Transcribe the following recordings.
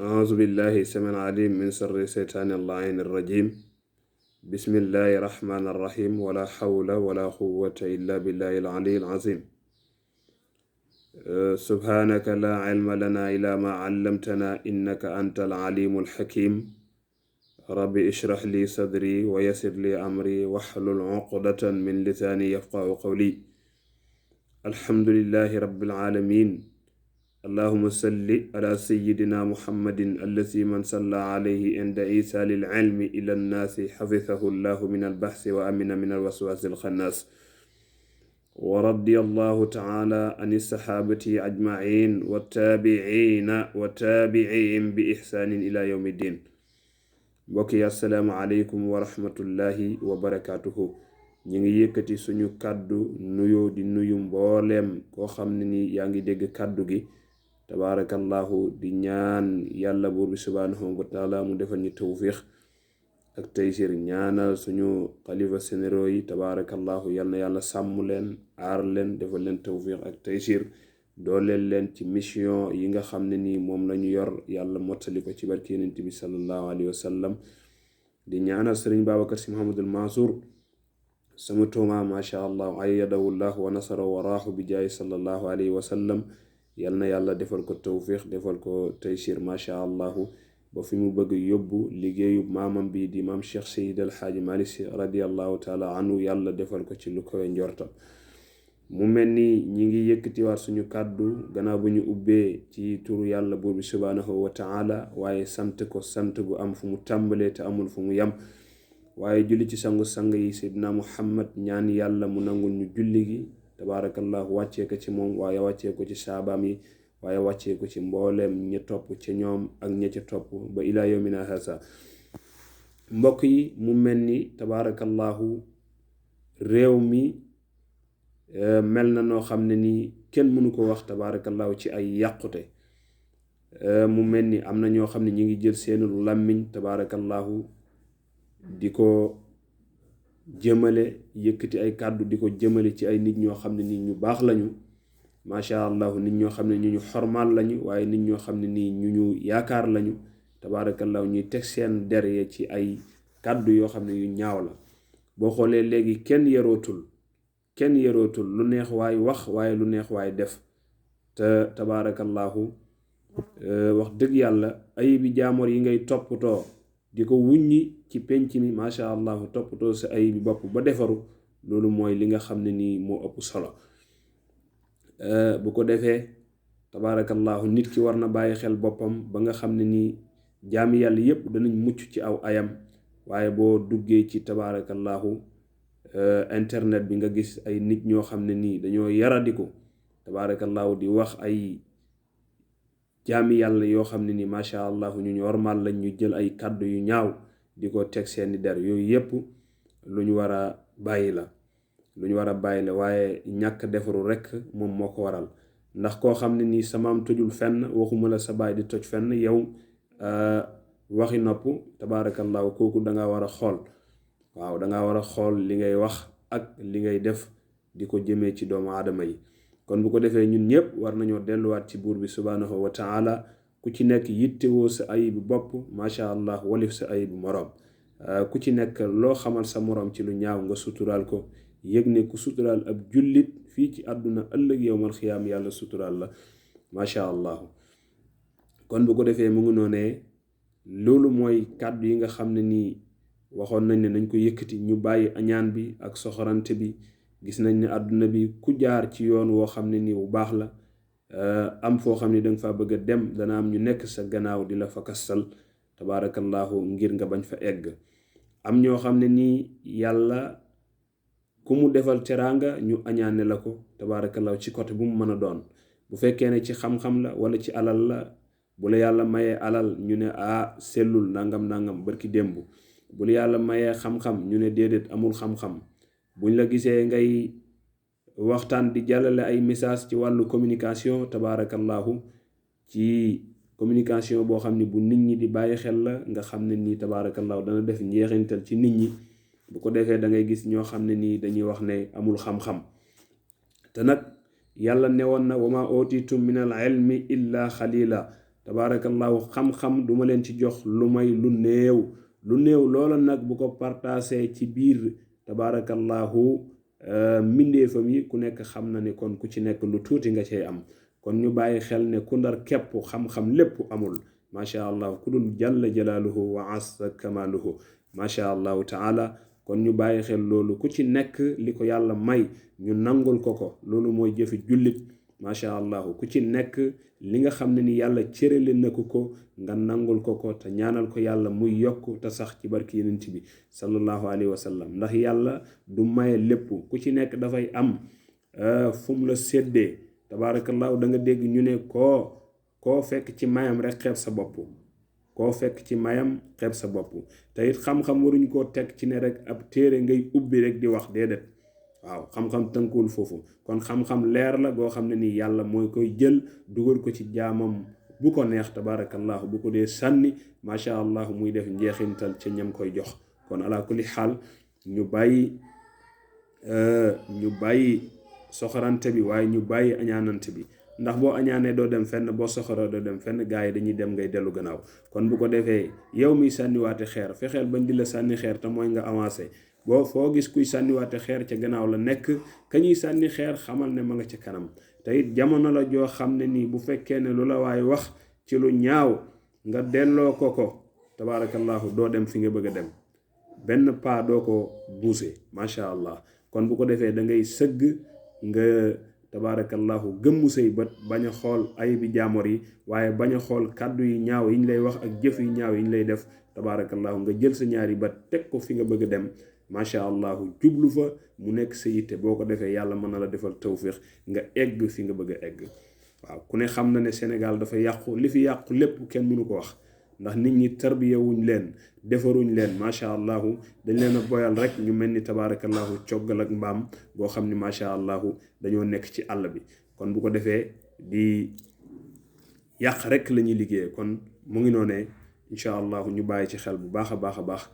أعوذ بالله السميع العليم من شر الشيطان اللعين الرجيم. بسم الله الرحمن الرحيم ولا حول ولا قوة إلا بالله العلي العظيم. سبحانك لا علم لنا إلا ما علمتنا إنك أنت العليم الحكيم. ربي اشرح لي صدري ويسر لي أمري واحلل عقدة من لساني يفقه قولي. الحمد لله رب العالمين. اللهم صل على سيدنا محمد الذي من صلى عليه عند إيصال العلم إلى الناس حفظه الله من البحث وأمن من الوسواس الخناس. ورضي الله تعالى عن الصحابة أجمعين والتابعين وتابعين بإحسان إلى يوم الدين. بوكي السلام عليكم ورحمة الله وبركاته. ñi ngi yëkkati suñu kaddu nuyo di nuyu mboolem koo xam ne ni yaa ngi dégg kaddu gi tabaarakallahu di ñaan yàlla buur bi subhanahu wa taala mu defal ñu tawfiq ak taysir. ñaanal suñu xalifa sénéro yi tabaarakallahu yal na yàlla sàmm leen aar leen defal leen tawfiq ak taysir dooleel leen ci mission yi nga xam ne nii moom la ñu yor yàlla mottali ko ci barke yonent bi sallallahu alayhi wa sallam. di ñaanal sëriñ Babacar Si Muhammadul Mansour sama tooma masha allah ayyadahullah wa nasara wa raahu bi jaay sallallahu alayhi wa sallam. yal na yàlla defal ko tawfiq defal ko taysir masha allahu ba fi mu bëgg yóbbu liggéeyu maamam bi di maam Cheikh Seydi El Hadji Malick Sy radiyallahu taala anhu yàlla defal ko ci lu koy njortam. mu mel ni ñi ngi yëkkatiwaat suñu kàddu gannaaw bu ñu ubbee ci turu yàlla buur bi subhanahu wa taala waaye sant ko sant gu am fu mu tàmbalee te amul fu mu yam waaye julli ci sangu-sang yi Seydina Muhammad ñaan yàlla mu nangul ñu julli gi tabaarakallahu wàccee ko ci moom waaye wàccee ko ci saabaam yi waaye wàccee ko ci mbooleem ña topp ca ñoom ak ña ca topp ba ilaa yawmina haasa. mbokk yi mu mel ni tabaarakallahu réew mi mel na noo xam ne nii kenn mënu ko wax tabaarakallahu ci ay yàqute. mu mel ni am na ñoo xam ne ñi ngi jël seenu làmmiñ tabaarakallahu di ko jëmale yëkkati ay kàddu di ko jëmale ci ay nit ñoo xam ne nii ñu baax lañu masha allah, nit ñoo xam ne ñu xormaal lañu waaye nit ñoo xam ne nii ñu yaakaar lañu tabaarakallahu ñuy teg seen der ci ay kàddu yoo xam ne yu ñaaw la. boo xoolee léegi kenn yarootul lu neex waay wax waaye lu neex waay def te tabaarakallahu wax dëgg yàlla ayibi jaamoor yi ngay toppatoo di ko wuññi ci penc mi masha allah toppatoo sa ayibi bopp ba defaru loolu mooy li nga xam ne nii moo ëpp solo. bu ko defee tabaarakallahu nit ki war na bàyyi xel boppam ba nga xam ne nii jaami yàlla yépp danañ mucc ci aw ayam. waaye boo duggee ci tabaarakallahu internet bi nga gis ay nit ñoo xam ne nii dañoo yaradiku tabaarakallahu di wax ay jaami yàlla yoo xam ne nii masha allah ñu normal lañ ñu jël ay kàddu yu ñaaw di ko teg seeni der. yooyu yépp lu ñu war a bàyyi la waaye ñàkk defaru rekk moom moo ko waral. ndax koo xam ne nii samaam tojul fenn waxuma la sa baay di toj fenn yow waxi nopp tabaarakallahu kooku danga war a xool. waaw danga war a xool li ngay wax ak li ngay def di ko jëmee ci doomu aadama yi. kon bu ko defee ñun ñëpp war nañoo delluwaat ci buur bi subhanahu wa taala ku ci nekk yittewoo sa ayibu bopp masha allah walif sa ayibu moroom. ku ci nekk loo xamal sa moroom ci lu ñaaw nga suturaal ko yëg ne ku suturaal ab jullit fii ci àdduna ëllëg yowmal xiyaam yàlla suturaal la masha allah. kon bu ko defee mu ngi noonee loolu mooy kàddu yi nga xam ne nii waxoon nañ ne nañ ko yëkkati ñu bàyyi añaan bi ak soxorante bi. gis nañ ne àdduna bi ku jaar ci yoon woo xam ne nii bu baax la am foo xam ne danga fa bëgg a dem dana am ñu nekk sa gannaaw di la fa kastal tabaarakallahu ngir nga bañ fa egg. am ñoo xam ne nii yàlla ku mu defal teraanga ñu añaane la ko tabaarakallahu ci côté bu mu mën a doon. bu fekkee ne ci xam-xam la wala ci alal la bu la yàlla mayee alal ñu ne sellul nangam barki démb. bu la yàlla mayee xam-xam ñu ne déedéet amul xam-xam. buñ la gisee ngay waxtaan di jàllale ay message ci wàllu communication tabaarakallahu ci communication boo xam ne bu nit ñi di bàyyi xel la nga xam ne nii tabaarakallahu dana def njeexintal ci nit ñi. bu ko defee da ngay gis ñoo xam ne nii dañuy wax ne amul xam-xam te nag yàlla newoon na wa ma utitum min al ilmi illa xalila tabaarakallahu xam-xam duma leen ci jox lu may lu néew loola nag bu ko partagé ci biir tabaarakallahu mbindeefam yi ku nekk xam na ni kon ku ci nekk lu tuuti nga cay am. kon ñu bàyyi xel ne ku ndar képp xam-xam lépp amul macha allah ku dul jalla jalaaluhu wa azza kamaaluhu macha allahu taala. kon ñu bàyyi xel loolu ku ci nekk li ko yàlla may ñu nangul ko loolu mooy jëfi jullit macha allah ku ci nekk li nga xam ne ni yàlla cërale na ko nga nangul ko te ñaanal ko yàlla muy yokk te sax ci barki yonent bi sallallahu alayhi wa sallam. ndax yàlla du maye lépp ku ci nekk dafay am fu mu la séddee tabaarakallahu da nga dégg ñu ne koo fekk ci mayam rek xeeb sa bopp. koo fekk ci mayam xeeb sa bopp te it xam-xam waruñ koo teg ci ne rek ab téere ngay ubbi rek di wax déedéet waaw xam-xam tënkuwul foofu. kon xam-xam leer la goo xam ne nii yàlla mooy koy jël dugal ko ci jaamam bu ko neex tabaarakallahu bu ko dee sànni macha allah muy def njeexintal ca ñam koy jox. kon ala kulli xaal ñu bàyyi soxorante bi waaye ñu bàyyi añaanante bi. ndax boo añaanee doo dem fenn boo soxoroo doo dem fenn gars yi dañuy dem ngay dellu gannaaw. kon bu ko defee yow miy sànniwaate xeer fexeel bañ di la sànni xeer te mooy nga avancé foo gis kuy sànniwaate xeer ca gannaaw la nekk ka ñuy sànni xeer xamal ne ma nga ca kanam. te it jamono la joo xam ne nii bu fekkee ne lu la waay wax ci lu ñaaw nga delloo ko tabaarakallahu doo dem fi nga bëgg a dem benn pas doo ko buuse macha allah. kon bu ko defee da ngay sëgg nga tabaarakallahu gëmmu say bët bañ a xool ayibi jaamor yi waaye bañ a xool kàddu yi ñaaw yi ñu lay wax ak jëf yi ñaaw yi ñu lay def tabaarakallahu nga jël sa ñaari bët teg ko fi nga bëgg a dem macha allahu jublu fa mu nekk sa yitte. boo ko defee yàlla mën na la defal tawfiq nga egg fi nga bëgg a egg. waaw ku ne xam na ne Sénégal dafa yàqu li fi yàqu lépp kenn mënu ko wax ndax nit ñi tarbiyewuñ leen defaruñ leen macha allahu dañ leen a boyal rek ñu mel ni tabaarakallahu coggal ak mbaam boo xam ni macha allahu dañoo nekk ci àll bi. kon bu ko defee di yàq rek la ñuy liggéeyee. kon mu ngi noonee incha allahu ñu bàyyi ci xel bu baax a baax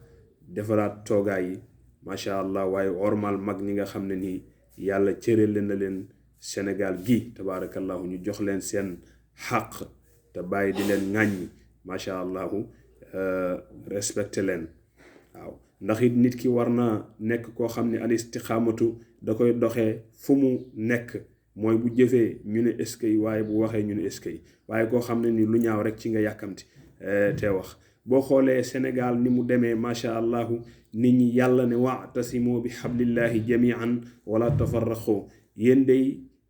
defaraat toogaay yi macha allah waaye ormal mag ñi nga xam ne nii yàlla cërale na leen Sénégal gi tabaarakallahu ñu jox leen seen xàq te bàyyi di leen ŋàññi macha allahu respecté leen. waaw ndax it nit ki war na nekk koo xam ne al istixaamatu da koy doxee fu mu nekk mooy bu jëfee ñu ne eskay waaye bu waxee ñu ne eskay waaye koo xam ne ni lu ñaaw rek ci nga yàkkamti te wax. boo xoolee Sénégal ni mu demee macha allahu nit ñi yàlla ne wa'tasimu bi hablillahi jami'an wala tafarraqu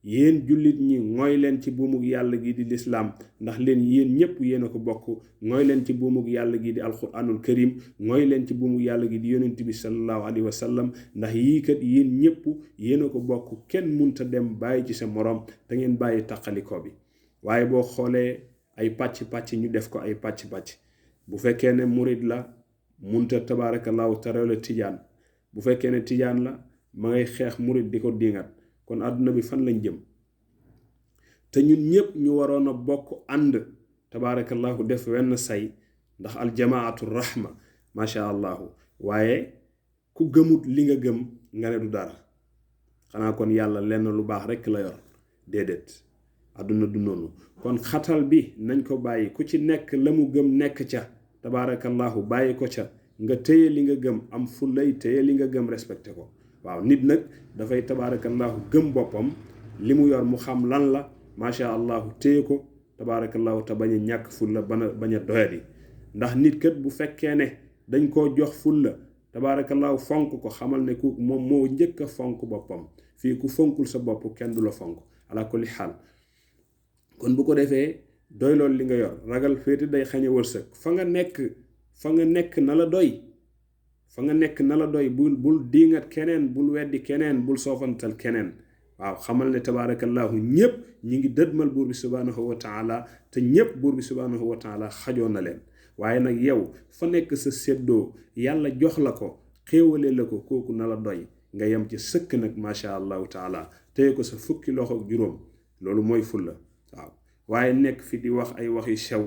yéen jullit ñi mooy leen ci buumug yàlla gi di lislaam ndax yéen ñëpp yéen a ko bokk mooy leen ci buumug yàlla gi di alquranul karim mooy leen ci buumug yàlla gi di yonent bi sallallahu alayhi wa sallam ndax yii kat yéen ñëpp yéen a ko bokk kenn munta dem bàyyi ci sa morom te ngeen bàyyi taqaliko bi. waaye boo xoolee ay pàcc ñu def ko ay pàcc bu fekkee ne murid la munta tabaarakallahu tarew la tijaan bu fekkee ne tijaan la ma ngay xeex murid di ko dingat. kon àdduna bi fan lañ jëm te ñun ñëpp ñu waroon a bokk ànd tabaarakallahu def wenn say ndax aljamaatu rahma macha allahu. waaye ku gëmut li nga gëm nga ne du dara xanaa kon yàlla lenn lu baax rekk la yor déedéet àdduna du noonu. kon xatal bi nañ ko bàyyi ku ci nekk la mu gëm nekk ca tabaarakallahu bàyyi ko ca nga téye li nga gëm am fulay téye li nga gëm respecté ko. waaw nit nag dafay tabaarakallahu gëm boppam li mu yor mu xam lan la macha allahu téye ko tabaarakallahu te bañ a ñàkk fulla bañ a doyadi ndax nit kat bu fekkee ne dañ koo jox fulla tabaarakallahu fonk ko xamal ne ku moom moo njëkk a fonk boppam. fii ku fonkul sa bopp kenn du la fonk ala kulli xaal. kon bu ko defee doy loolu li nga yor ragal féete day xañe wërsëg fa nga nekk na la doy. fa nga nekk na la doy bul diingat keneen bul weddi keneen bul soofantal keneen. waaw xamal ne tabaarakallahu ñëpp ñi ngi dëdmal buur bi subhanahu wa taala te ñëpp buur bi subhanahu wa taala xajoon na leen. waaye nag yow fa nekk sa séddoo yàlla jox la ko xéewalee la ko kooku na la doy nga yem ci sëkk nag macha allahu taala téye ko sa fukki loxo ak juróom loolu mooy fulla. waaw waaye nekk fi di wax ay wax yu sew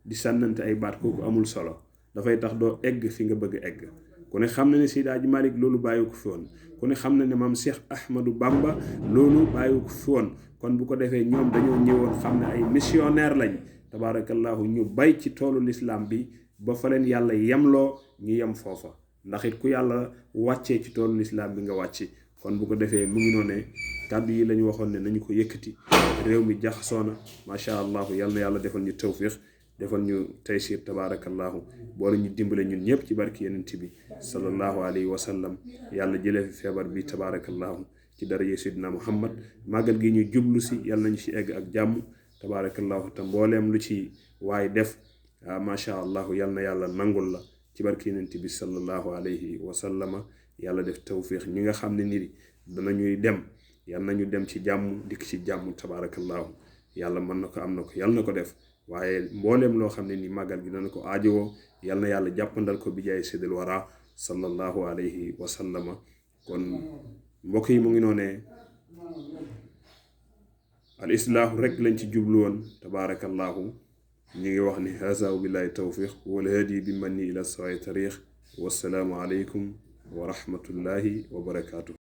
di sànnante ay baat kooku amul solo dafay tax doo egg fi nga bëgg egg. ku ne xam na ne Seydi Hadji Malick loolu bàyyi ko fi woon ku ne xam na ne maam Cheikh Ahmadou Bamba loolu bàyyi ko fi woon. kon bu ko defee ñoom dañoo ñëwoon xam ne ay missionnaire lañ tabaarakallahu ñu bay ci toolu lislaam bi ba fa leen yàlla yemloo ñu yem foofa ndax it ku yàlla wàccee ci toolu lislaam bi nga wàcci kon bu ko defee mu ngi noonee kàddu yi lañu waxoon ne nañu ko yëkkati réew mi jaxasoona macha allah yal na yàlla defal ñu tawfiq defal ñu taysir tabaarakallahu boole ñu dimbale ñun ñëpp ci barki yenent bi sallallahu alayhi wa sallam yàlla jëlee fi feebar bi tabaarakallahu ci daraje sidina muhammad màggal gi ñu jublu si yàlla nañu si egg ak jàmm tabaarakallahu te mbooleem lu ci waay def macha allah yal na yàlla nangul la ci barki yenent bi sallallahu alayhi wa sallama yàlla def tawfiq ñi nga xam ne ni danañuy dem yal nañu dem ci jàmm dikk ci jàmm tabaarakallahu yàlla mën na ko am na ko yàlla na ko def waaye mbooleem loo xam ne ni màggal gi dana ko aajowoo yal na yàlla jàppandal ko bi jaay séddal wara sallallahu alayhi wa sallama kon mbokk yi mu ngi noonee al islaahu rek lañ ci jublu woon tabaarakallahu ñu ngi wax ni haza wa billahi tawfiq wal hadi bi manni ila sawaay tariq wassalaamu alaykum wa rahmatullahi wa barakaatuh